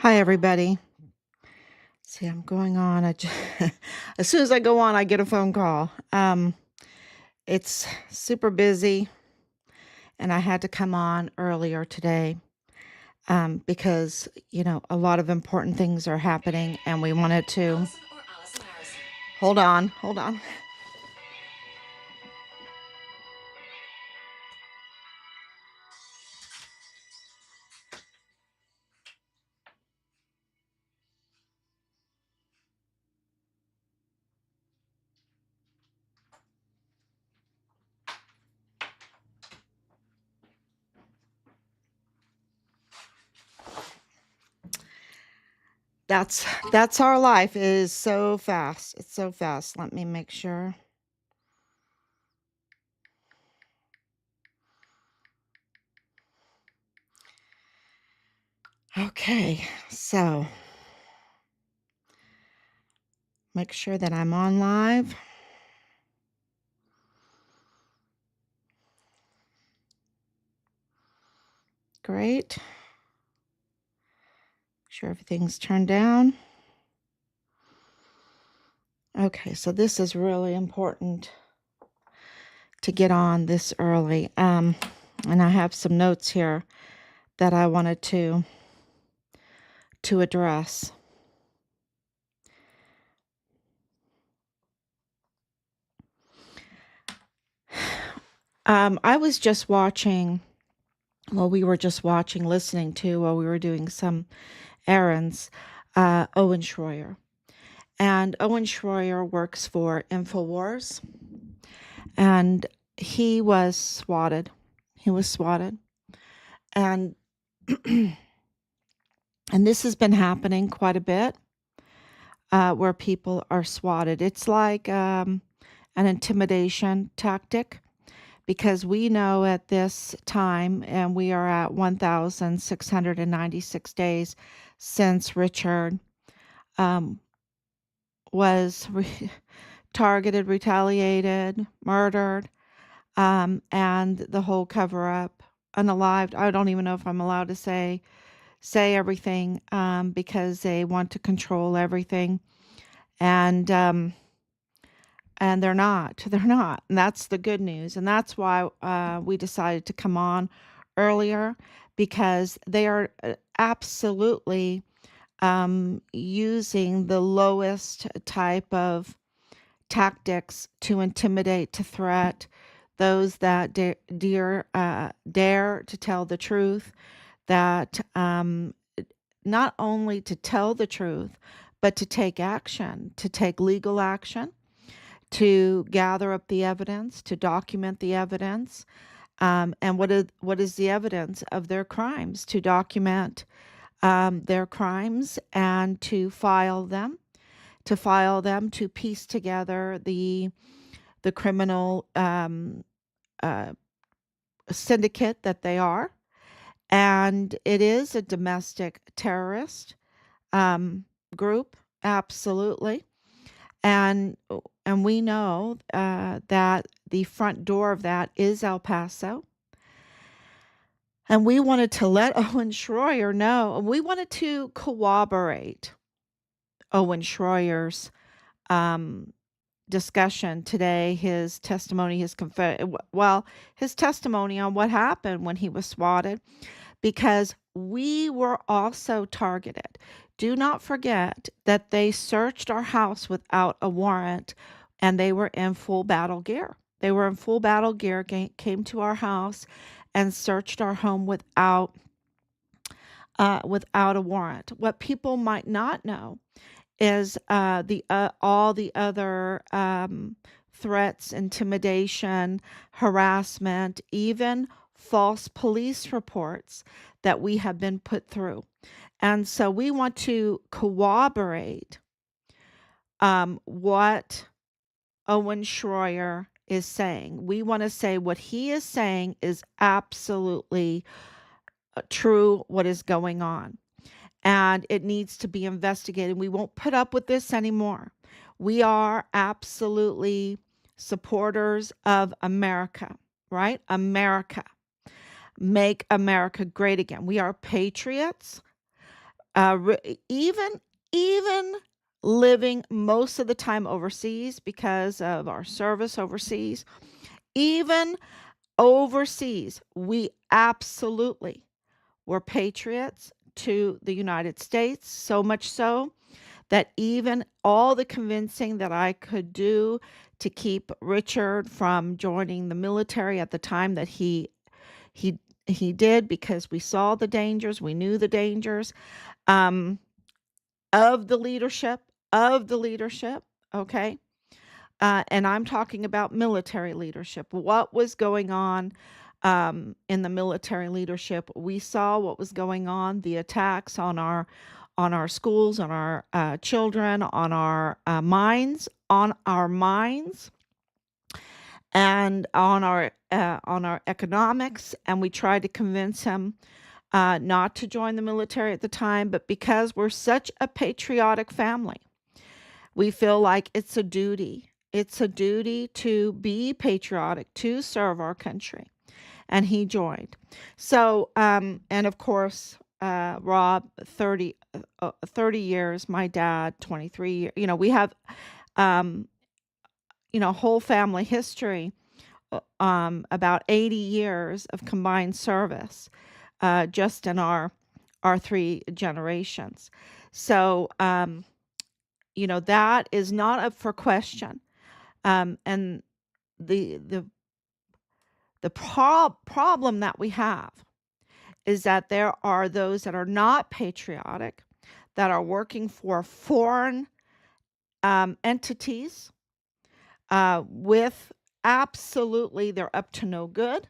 Hi, everybody. See, I'm going on. As soon as I go on, I get a phone call. It's super busy, and I had to come on earlier today because, a lot of important things are happening, and we wanted to. Hold on, hold on. That's our life. It is so fast. It's so fast. Let me make sure. Okay, so make sure that I'm on live. Great. Sure everything's turned down. Okay, so this is really important to get on this early. And I have some notes here that I wanted to address. I was just watching, we were just watching, listening to, while we were doing some errands, Owen Shroyer. And Owen Shroyer works for InfoWars. And he was swatted. He was swatted. And and this has been happening quite a bit, where people are swatted. It's like an intimidation tactic, because we know at this time, and we are at 1,696 days since Richard was targeted, retaliated, murdered, and the whole cover up, unalived. I don't even know if I'm allowed to say everything, because they want to control everything, and they're not. They're not, and that's the good news. And that's why we decided to come on earlier, because they are absolutely using the lowest type of tactics to intimidate, to threat those that dare to tell the truth, that not only to tell the truth, but to take action, to take legal action, to gather up the evidence, to document the evidence. And what is the evidence of their crimes? To document their crimes and to file them, to piece together the criminal syndicate that they are. And it is a domestic terrorist group, absolutely. And we know that the front door of that is El Paso. And we wanted to let Owen Shroyer know, and we wanted to corroborate Owen Shroyer's discussion today, his testimony, his testimony on what happened when he was swatted, because we were also targeted. Do not forget that they searched our house without a warrant, and they were in full battle gear. They were in full battle gear, came to our house and searched our home without a warrant. What people might not know is the all the other threats, intimidation, harassment, even false police reports that we have been put through. And so we want to corroborate what Owen Shroyer is saying. We want to say what he is saying is absolutely true, what is going on. And it needs to be investigated. We won't put up with this anymore. We are absolutely supporters of America, right? America. Make America great again. We are patriots. Even even living most of the time overseas because of our service overseas, even overseas, we absolutely were patriots to the United States, so much so that even all the convincing that I could do to keep Richard from joining the military at the time that he he did, because we saw the dangers, we knew the dangers, um, of the leadership, okay? And I'm talking about military leadership. What was going on in the military leadership? We saw what was going on, the attacks on our schools, on our children, on our minds, and on our economics. And we tried to convince him not to join the military at the time, but because we're such a patriotic family, we feel like it's a duty. It's a duty to be patriotic, to serve our country. And he joined. So, and of course, Rob, 30 years, my dad, 23 years. We have, um, whole family history, about 80 years of combined service, just in our three generations. So, that is not up for question. And the problem that we have is that there are those that are not patriotic, that are working for foreign entities, with absolutely, they're up to no good.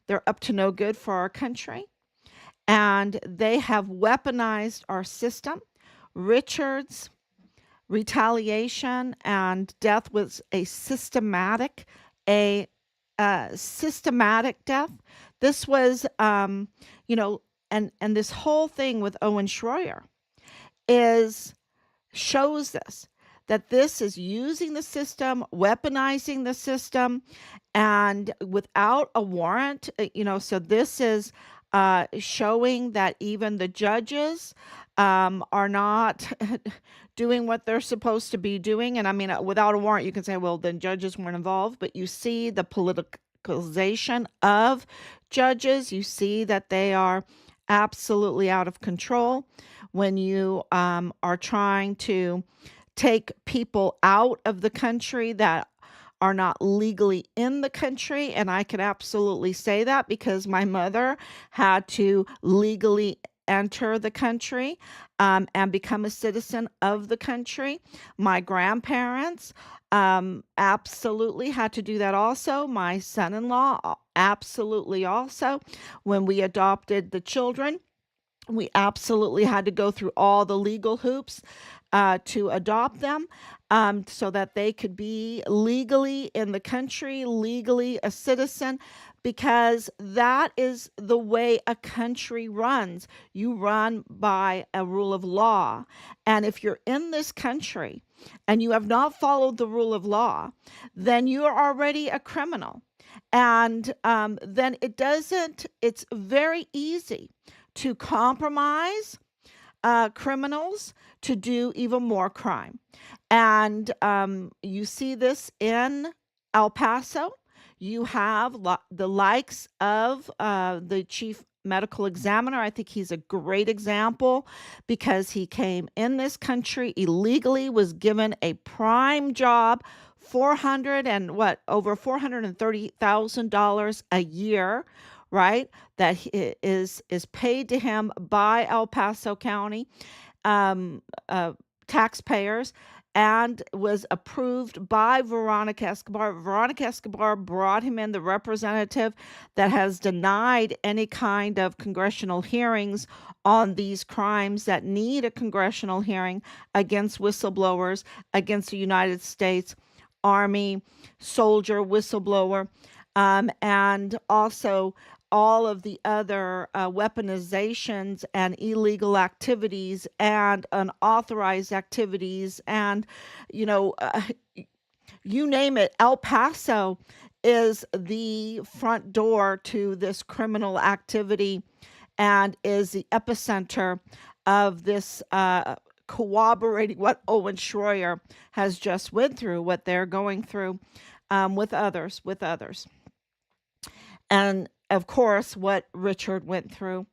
They're up to no good for our country. And they have weaponized our system. Richard's retaliation and death was a systematic death. This was, and this whole thing with Owen Shroyer is shows this, that this is using the system, weaponizing the system, and without a warrant. So this is showing that even the judges are not doing what they're supposed to be doing. And I mean, without a warrant, you can say, well, then judges weren't involved, but you see the politicalization of judges. You see that they are absolutely out of control when you are trying to take people out of the country that are not legally in the country. And I can absolutely say that because my mother had to legally enter the country, and become a citizen of the country. My grandparents absolutely had to do that also. My son-in-law absolutely also. When we adopted the children, we absolutely had to go through all the legal hoops to adopt them, so that they could be legally in the country, legally a citizen, because that is the way a country runs. You run by a rule of law. And if you're in this country and you have not followed the rule of law, then you are already a criminal. And then it's very easy to compromise criminals to do even more crime. And you see this in El Paso. You have the likes of the chief medical examiner. I think he's a great example because he came in this country illegally, was given a prime job, 400 and what, over $430,000 a year, right? That is paid to him by El Paso County um, taxpayers, and was approved by Veronica Escobar. Veronica Escobar brought him in, the representative that has denied any kind of congressional hearings on these crimes that need a congressional hearing against whistleblowers, against the United States Army soldier whistleblower, and also all of the other weaponizations and illegal activities and unauthorized activities, and you know uh, you name it. El Paso is the front door to this criminal activity, and is the epicenter of this corroborating what Owen Shroyer has just went through, what they're going through with others. And of course, what Richard went through.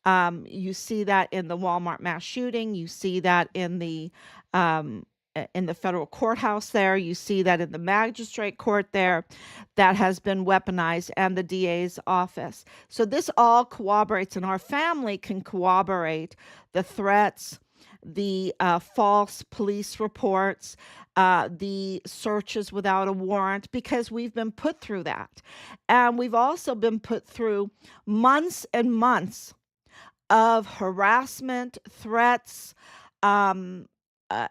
You see that in the Walmart mass shooting. You see that um, in the federal courthouse there. You see that in the magistrate court there, that has been weaponized, and the DA's office. So this all corroborates, and our family can corroborate the threats, the false police reports, the searches without a warrant, because we've been put through that. And we've also been put through months and months of harassment, threats, um, uh,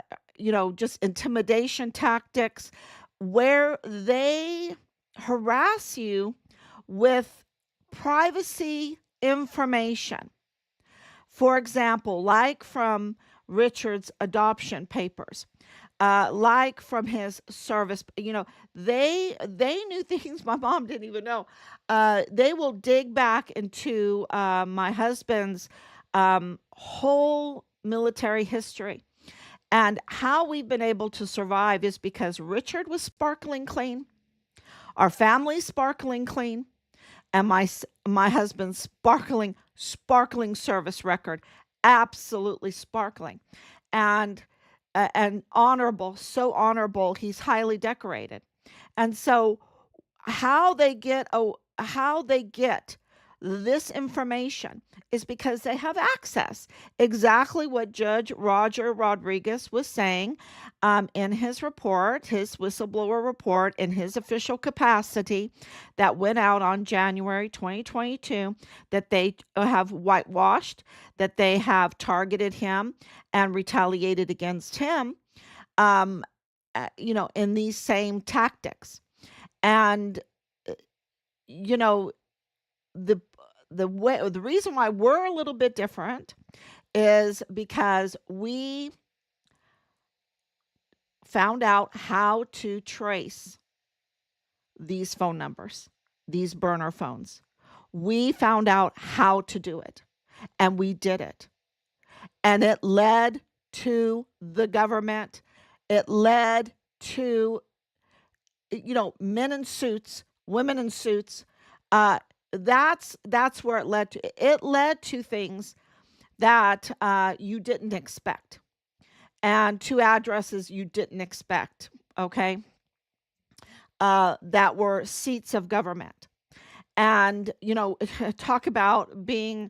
just intimidation tactics, where they harass you with privacy information. For example, like from Richard's adoption papers, like from his service, they knew things my mom didn't even know. They will dig back into my husband's whole military history. And how we've been able to survive is because Richard was sparkling clean, our family's sparkling clean, and my husband's sparkling service record, absolutely sparkling, and and honorable, so honorable. He's highly decorated. And so how they get this information is because they have access. Exactly what Judge Roger Rodriguez was saying in his report, his whistleblower report, in his official capacity that went out on January 2022, that they have whitewashed, that they have targeted him and retaliated against him, um, in these same tactics. And uh, you know, the the reason why we're a little bit different is because we found out how to trace these phone numbers, these burner phones. We found out how to do it, and we did it. And it led to the government. It led to, men in suits, women in suits. Uh, that's where it led to. It led to things that you didn't expect, and to addresses you didn't expect. Okay, that were seats of government, and talk about being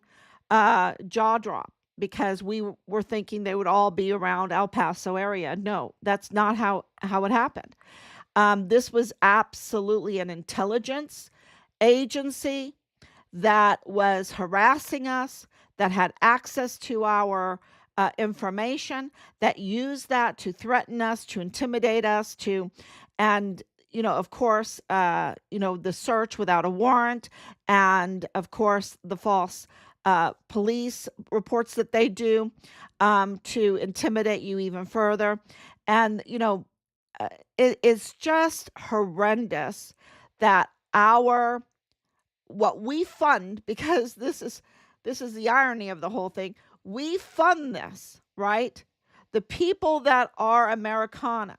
jaw drop, because we were thinking they would all be around El Paso area. No, that's not how it happened. This was absolutely an intelligence agency that was harassing us, that had access to our information, that used that to threaten us, to intimidate us, and of course, the search without a warrant, and of course, the false police reports that they do to intimidate you even further. And it's just horrendous that our what we fund, because this is the irony of the whole thing. We fund this, right? The people that are Americana,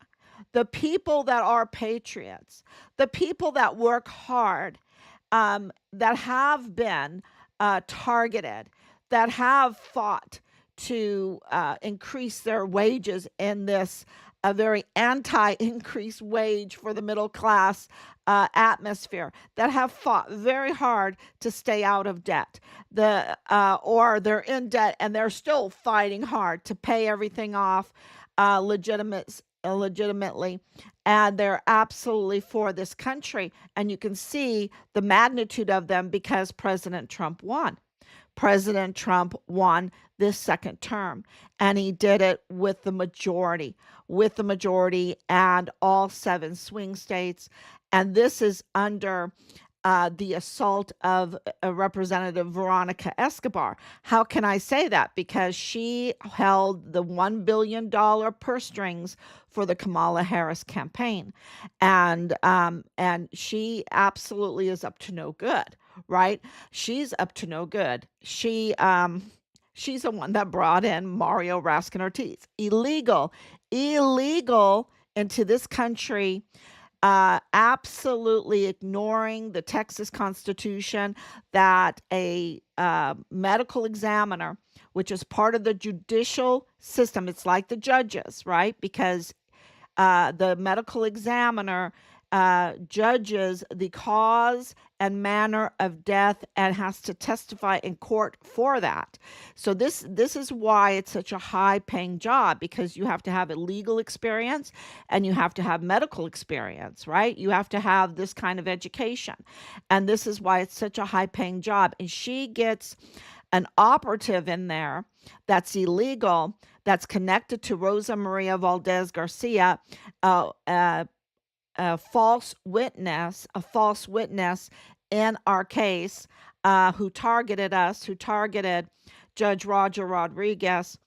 the people that are patriots, the people that work hard, that have been targeted, that have fought to increase their wages in this a very anti-increased wage for the middle class atmosphere, that have fought very hard to stay out of debt, or they're in debt and they're still fighting hard to pay everything off legitimately, and they're absolutely for this country. And you can see the magnitude of them because President Trump won. President Trump won this second term, and he did it with the majority and all 7 swing states. And this is under the assault of Representative Veronica Escobar. How can I say that? Because she held the $1 billion purse strings for the Kamala Harris campaign. And she absolutely is up to no good, right? She's up to no good. She's the one that brought in Mario Raskin Ortiz. Illegal into this country, absolutely ignoring the Texas Constitution, that a medical examiner, which is part of the judicial system, it's like the judges, right? Because the medical examiner judges the cause and manner of death and has to testify in court for that. So this is why it's such a high paying job, because you have to have a legal experience and you have to have medical experience, right? You have to have this kind of education. And this is why it's such a high paying job. And she gets an operative in there that's illegal, that's connected to Rosa Maria Valdez Garcia, uh, uh, a false witness in our case, who targeted us, who targeted Judge Roger Rodriguez.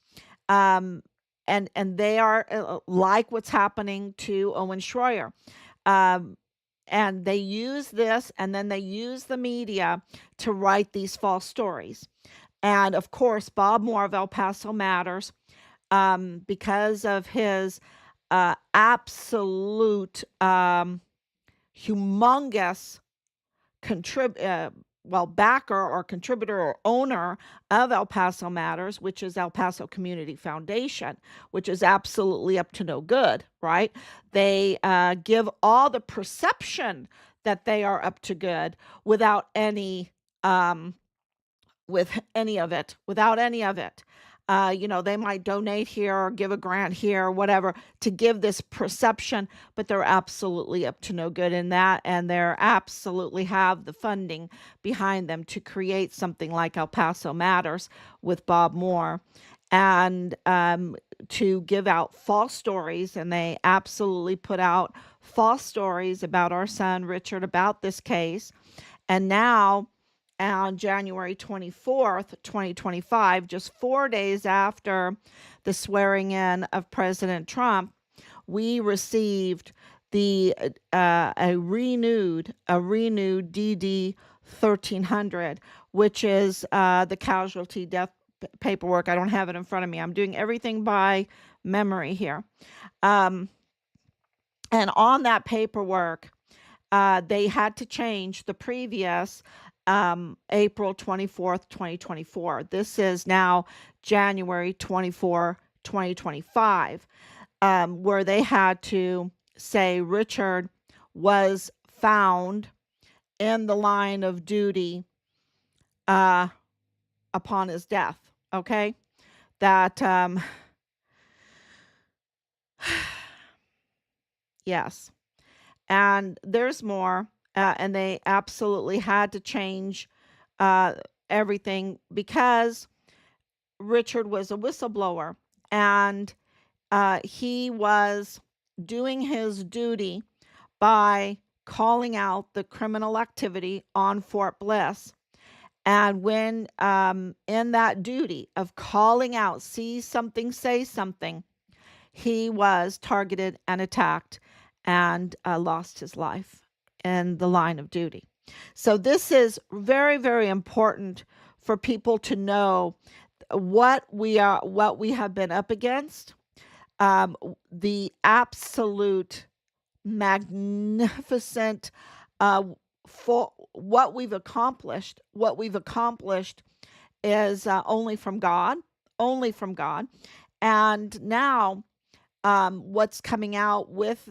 Um, and they are like what's happening to Owen Shroyer. Um, and they use this, and then they use the media to write these false stories. And of course, Bob Moore of El Paso Matters, because of his absolute humongous backer or contributor or owner of El Paso Matters, which is El Paso Community Foundation, which is absolutely up to no good, right? They give all the perception that they are up to good without any without any of it. They might donate here or give a grant here or whatever to give this perception, but they're absolutely up to no good in that. And they're absolutely have the funding behind them to create something like El Paso Matters with Bob Moore, and to give out false stories. And they absolutely put out false stories about our son, Richard, about this case. And now, on January 24th, 2025, just 4 days after the swearing in of President Trump, we received a renewed DD 1300, which is the casualty death paperwork. I don't have it in front of me. I'm doing everything by memory here. And on that paperwork, they had to change the previous April 24th, 2024. This is now January 24, 2025, where they had to say Richard was found in the line of duty upon his death. Okay? That, yes. And there's more. And they absolutely had to change everything, because Richard was a whistleblower, and he was doing his duty by calling out the criminal activity on Fort Bliss. And when in that duty of calling out, see something, say something, he was targeted and attacked and lost his life in the line of duty. So this is very, very important for people to know what we have been up against, the absolute magnificent for what we've accomplished. What we've accomplished is only from God, only from God. And now what's coming out with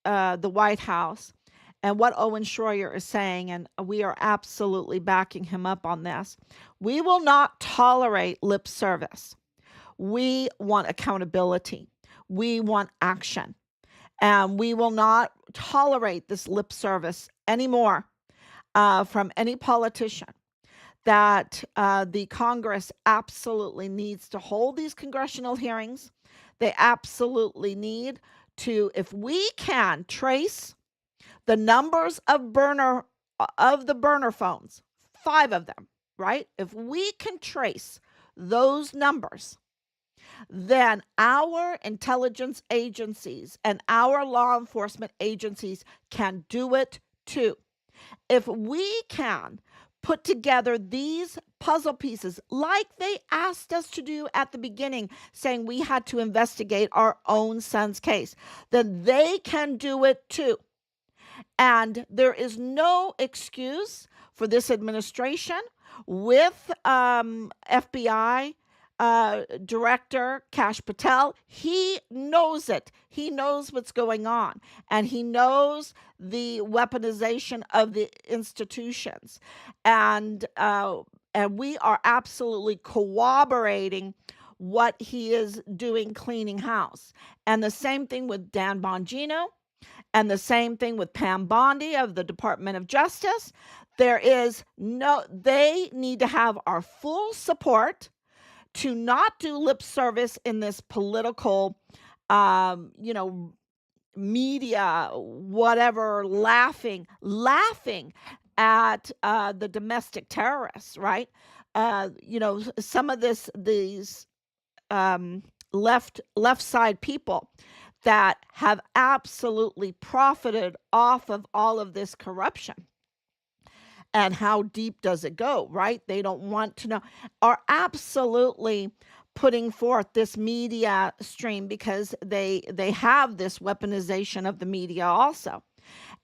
the White House, and what Owen Shroyer is saying, and we are absolutely backing him up on this. We will not tolerate lip service. We want accountability. We want action. And we will not tolerate this lip service anymore from any politician. That the Congress absolutely needs to hold these congressional hearings. They absolutely need to, if we can trace the numbers of burner of the burner phones, 5 of them, right? If we can trace those numbers, then our intelligence agencies and our law enforcement agencies can do it too. If we can put together these puzzle pieces like they asked us to do at the beginning, saying we had to investigate our own son's case, then they can do it too. And there is no excuse for this administration with FBI Director Kash Patel. He knows it. He knows what's going on, and he knows the weaponization of the institutions, and we are absolutely corroborating what he is doing, cleaning house. And the same thing with Dan Bongino. And the same thing with Pam Bondi of the Department of Justice. They need to have our full support to not do lip service in this political, media, whatever, laughing at the domestic terrorists, right? Some of these left side people that have absolutely profited off of all of this corruption. And how deep does it go, right? They don't want to know, are absolutely putting forth this media stream because they have this weaponization of the media also.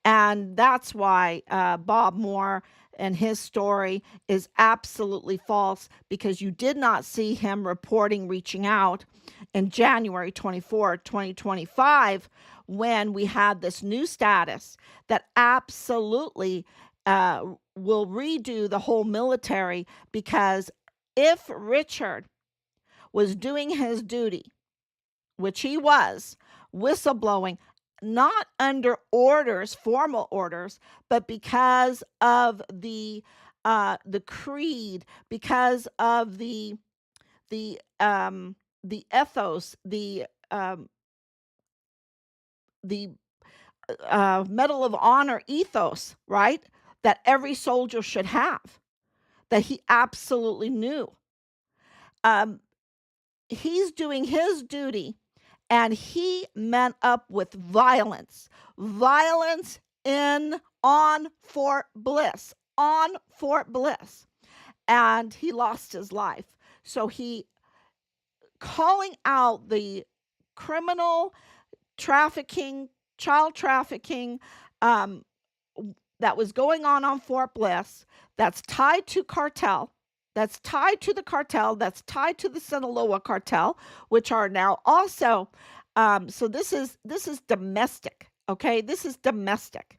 And that's why Bob Moore and his story is absolutely false, because you did not see him reaching out in January 24, 2025, when we had this new status that absolutely will redo the whole military. Because if Richard was doing his duty, which he was, whistleblowing, not under orders, formal orders, but because of the creed, because of the ethos, the Medal of Honor ethos, right? That every soldier should have, that he absolutely knew. He's doing his duty, and he met up with violence on Fort Bliss, and he lost his life. So he calling out the criminal trafficking, child trafficking, that was going on Fort Bliss, that's tied to cartel, that's tied to the cartel, that's tied to the Sinaloa cartel, which are now also, so this is domestic, okay? This is domestic.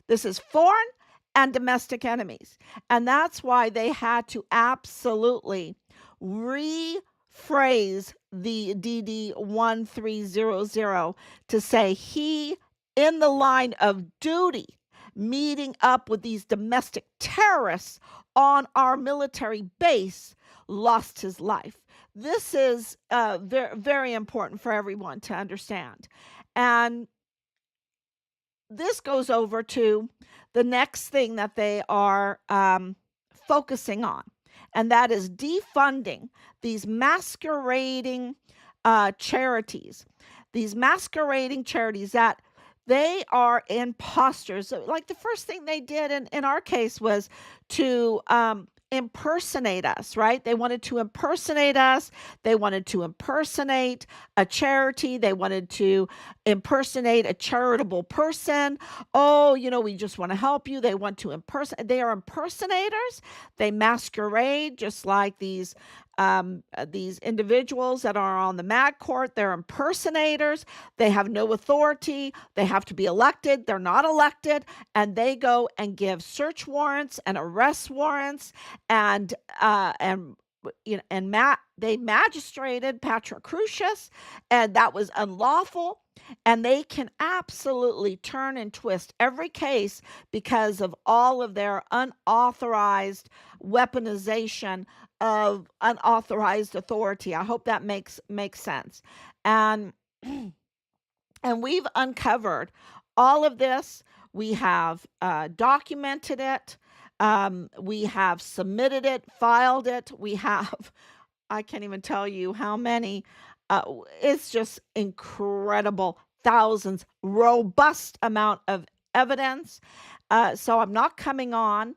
This is foreign and domestic enemies. And that's why they had to absolutely rephrase the DD 1300 to say he, in the line of duty, meeting up with these domestic terrorists on our military base, lost his life. This is very, very important for everyone to understand. And this goes over to the next thing that they are focusing on, and that is defunding these masquerading charities. These masquerading charities that they are imposters. Like the first thing they did in our case was to impersonate us, right? They wanted to impersonate us. They wanted to impersonate a charity. They wanted to impersonate a charitable person. Oh, we just want to help you. They want to impersonate. They are impersonators. They masquerade just like these individuals that are on the MAG court. They're impersonators. They have no authority. They have to be elected. They're not elected. And they go and give search warrants and arrest warrants, and they magistrated Patrick Crucius, and that was unlawful. And they can absolutely turn and twist every case because of all of their unauthorized weaponization of unauthorized authority. I hope that makes sense. And and we've uncovered all of this. We have documented it. We have submitted it, filed it. We have, I can't even tell you how many. It's just incredible. Thousands, robust amount of evidence. So I'm not coming on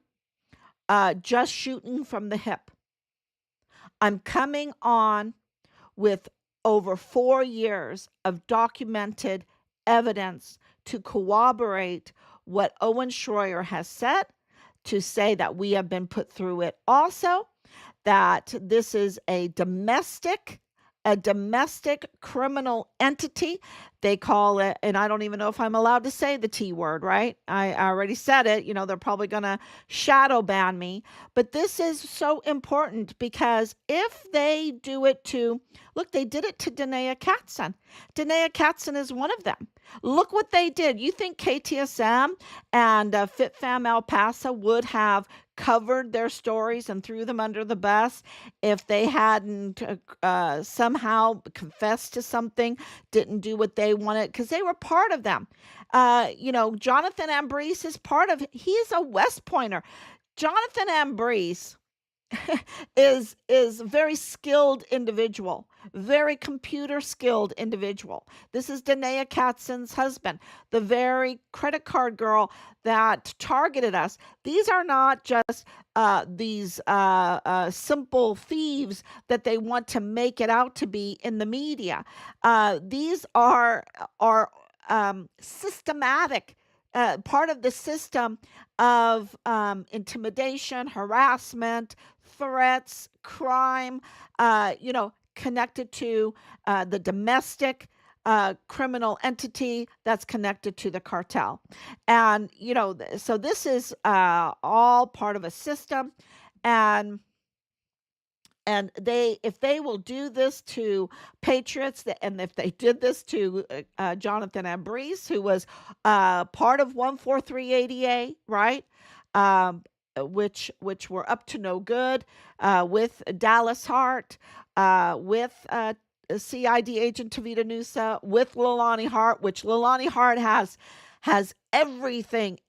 just shooting from the hip. I'm coming on with over 4 years of documented evidence to corroborate what Owen Shroyer has said, to say that we have been put through it also, that this is a domestic criminal entity. They call it, and I don't even know if I'm allowed to say the T word, right? I already said it. They're probably going to shadow ban me. But this is so important, because if they do it to, look, they did it to Danae Katzen. Danae Katzen is one of them. Look what they did. You think KTSM and FitFam El Paso would have covered their stories and threw them under the bus if they hadn't somehow confessed to something, didn't do what they wanted, because they were part of them. Jonathan Ambrose is he's a West Pointer. Jonathan Ambrose is a very skilled individual, very computer skilled individual. This is Danae Katzen's husband, the very credit card girl that targeted us. These are not just these simple thieves that they want to make it out to be in the media. These are systematic, part of the system of intimidation, harassment, threats, crime, connected to the domestic criminal entity that's connected to the cartel. And, so this is all part of a system. And if they will do this to patriots, and if they did this to Jonathan Ambrose, who was part of 14380A, right? Which were up to no good, with Dallas Hart, with CID agent Tavita Nusa, with Leilani Hart, which Leilani Hart has everything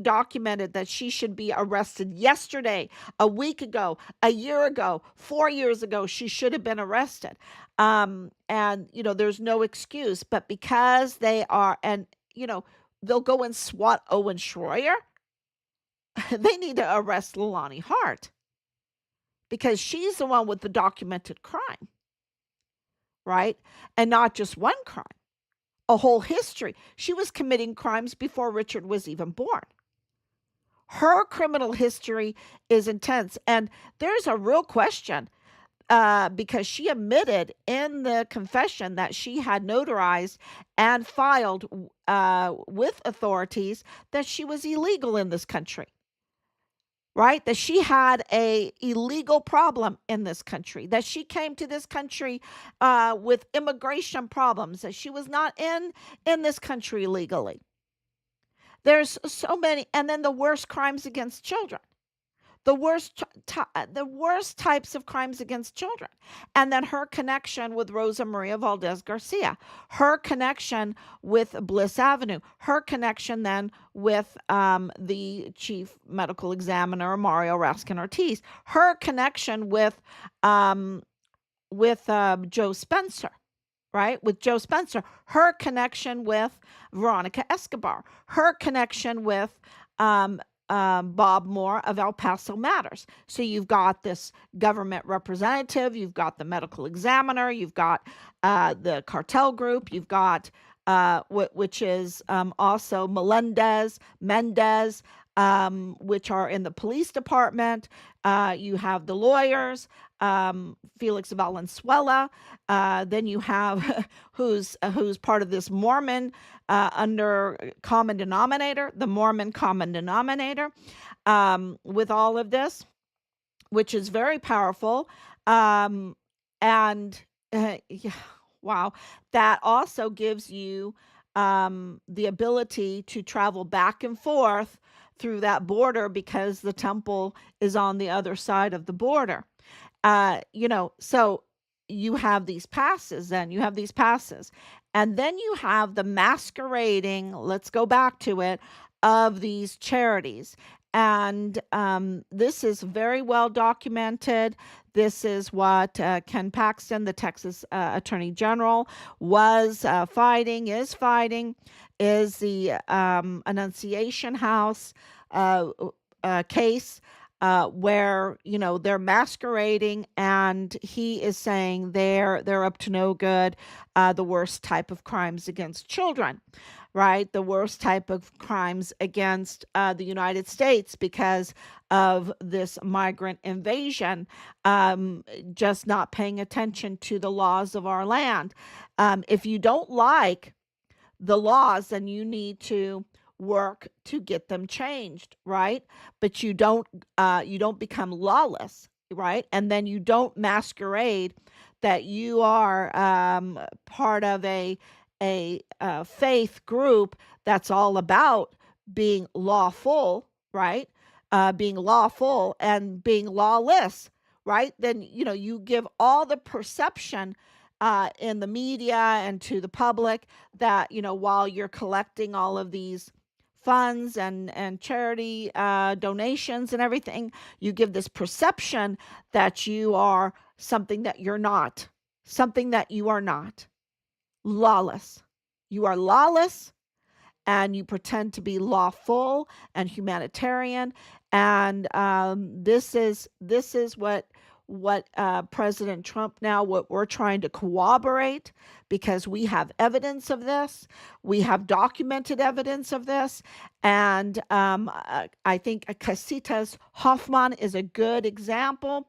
documented that she should be arrested yesterday, a week ago, a year ago, 4 years ago. She should have been arrested. And there's no excuse. But because they are, and they'll go and SWAT Owen Shroyer. They need to arrest Leilani Hart, because she's the one with the documented crime, right? And not just one crime, a whole history. She was committing crimes before Richard was even born. Her criminal history is intense. And there's a real question, because she admitted in the confession that she had notarized and filed with authorities that she was illegal in this country. Right? That she had a illegal problem in this country, that she came to this country with immigration problems, that she was not in this country legally. There's so many. And then the worst crimes against children, the worst types of crimes against children. And then her connection with Rosa Maria Valdez Garcia, her connection with Bliss Avenue, her connection then with the chief medical examiner, Mario Raskin Ortiz, her connection with Joe Spencer. Right? With Joe Spencer, her connection with Veronica Escobar, her connection with Bob Moore of El Paso Matters. So you've got this government representative, you've got the medical examiner, you've got the cartel group, you've got which is also Mendez, which are in the police department. You have the lawyers, Felix Valenzuela. Then you have who's part of this Mormon under common denominator, the Mormon common denominator, with all of this, which is very powerful. And yeah, wow, that also gives you the ability to travel back and forth through that border, because the temple is on the other side of the border. So you have these passes, And then you have the masquerading, let's go back to it, of these charities. And this is very well documented. This is what Ken Paxton, the Texas Attorney General, was fighting, is the Annunciation House uh, case, where they're masquerading, and he is saying they're up to no good, the worst type of crimes against children, right? The worst type of crimes against the United States because of this migrant invasion, just not paying attention to the laws of our land. If you don't like the laws, then you need to work to get them changed, right? But you don't become lawless, right? And then you don't masquerade that you are part of a faith group that's all about being lawful, right? Being lawful and being lawless, right? Then you give all the perception in the media and to the public that while you're collecting all of these funds and charity donations and everything, you give this perception that you are something that you're not, something that you are not. Lawless. You are lawless, and you pretend to be lawful and humanitarian. And this is what President Trump, now what we're trying to corroborate, because we have evidence of this, we have documented evidence of this. And I think Casitas Hoffman is a good example,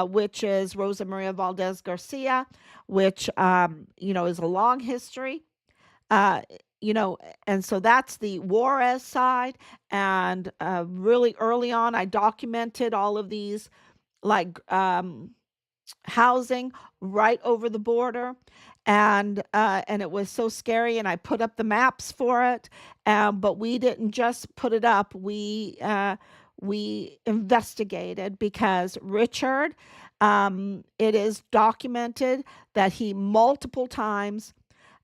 which is Rosa Maria Valdez Garcia, which is a long history. Uh, and so that's the Juarez side. And really early on, I documented all of these, like housing right over the border. And it was so scary, and I put up the maps for it. But we didn't just put it up. We investigated, because Richard, it is documented that he multiple times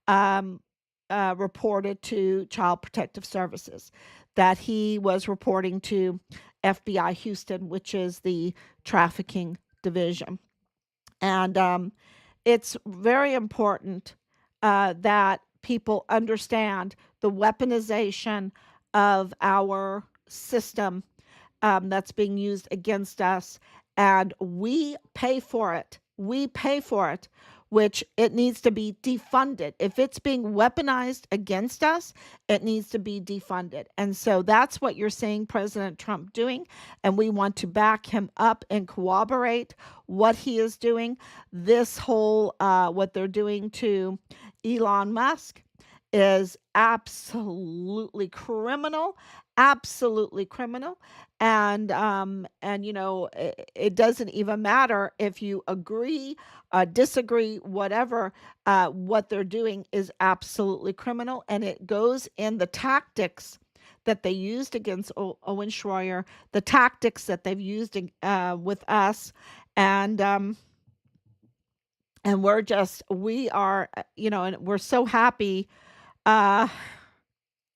um, reported to Child Protective Services, that he was reporting to FBI Houston, which is the trafficking division. And it's very important that people understand the weaponization of our system, that's being used against us, and we pay for it. We pay for it, which it needs to be defunded. If it's being weaponized against us, it needs to be defunded. And so that's what you're seeing President Trump doing. And we want to back him up and corroborate what he is doing. This whole, what they're doing to Elon Musk is absolutely criminal, absolutely criminal. And it doesn't even matter if you agree, disagree, whatever. What they're doing is absolutely criminal, and it goes in the tactics that they used against Owen Shroyer, the tactics that they've used with us. And um and we are, and we're so happy. uh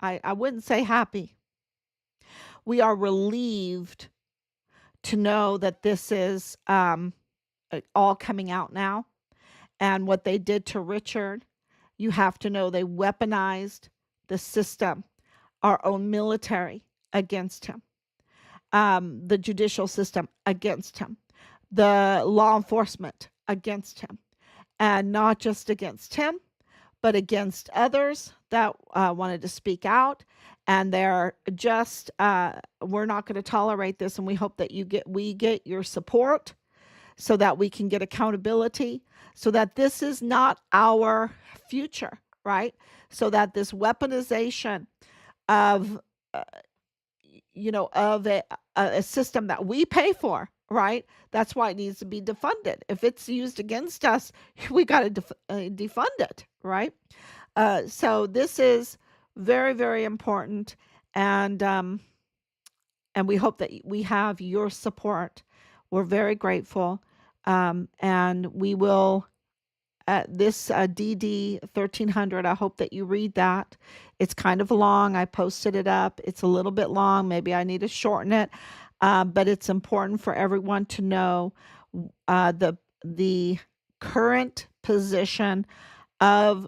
I wouldn't say happy. We are relieved to know that this is all coming out now. And what they did to Richard, you have to know they weaponized the system, our own military against him, the judicial system against him, the law enforcement against him, and not just against him, but against others that wanted to speak out. And they're just, we're not going to tolerate this. And we hope that we get your support, so that we can get accountability, so that this is not our future, right? So that this weaponization of, uh, of a system that we pay for, right? That's why it needs to be defunded. If it's used against us, we got to defund it, right? So this is very, very important. And we hope that we have your support. We're very grateful. And we will DD 1300. I hope that you read that. It's kind of long. I posted it up. It's a little bit long. Maybe I need to shorten it, but it's important for everyone to know the current position of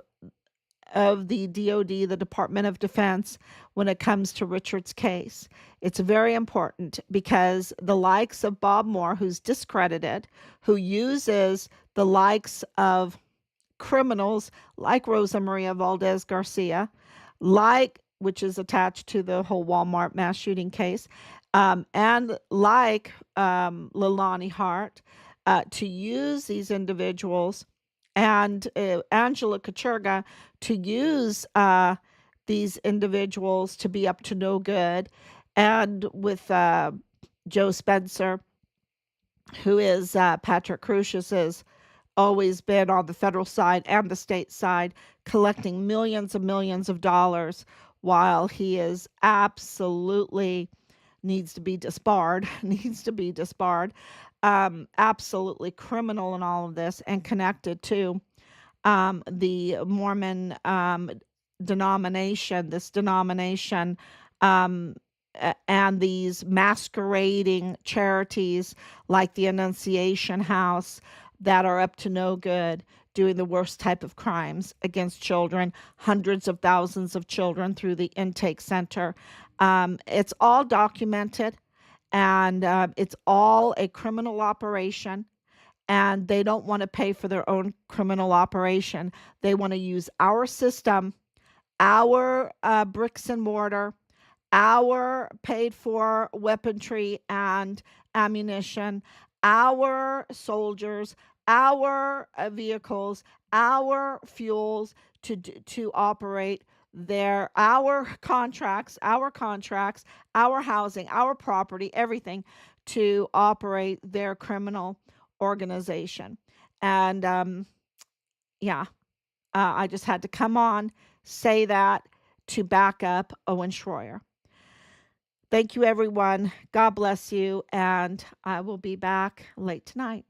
the DoD, the Department of Defense, when it comes to Richard's case. It's very important because the likes of Bob Moore, who's discredited, who uses the likes of criminals like Rosa Maria Valdez Garcia, like which is attached to the whole Walmart mass shooting case, and like Leilani Hart, to use these individuals, and Angela Kacherga, to use these individuals to be up to no good, and with Joe Spencer, who is Patrick Crucius's always been on the federal side and the state side, collecting millions and millions of dollars, while he is absolutely needs to be disbarred, absolutely criminal in all of this, and connected to the Mormon denomination, um, and these masquerading charities like the Annunciation House that are up to no good, doing the worst type of crimes against children, hundreds of thousands of children through the intake center. It's all documented, and it's all a criminal operation. And they don't want to pay for their own criminal operation. They want to use our system, our bricks and mortar, our paid for weaponry and ammunition, our soldiers, our vehicles, our fuels to operate our contracts, our housing, our property, everything, to operate their criminal organization. And yeah, I just had to come on, say that to back up Owen Shroyer. Thank you, everyone. God bless you. And I will be back late tonight.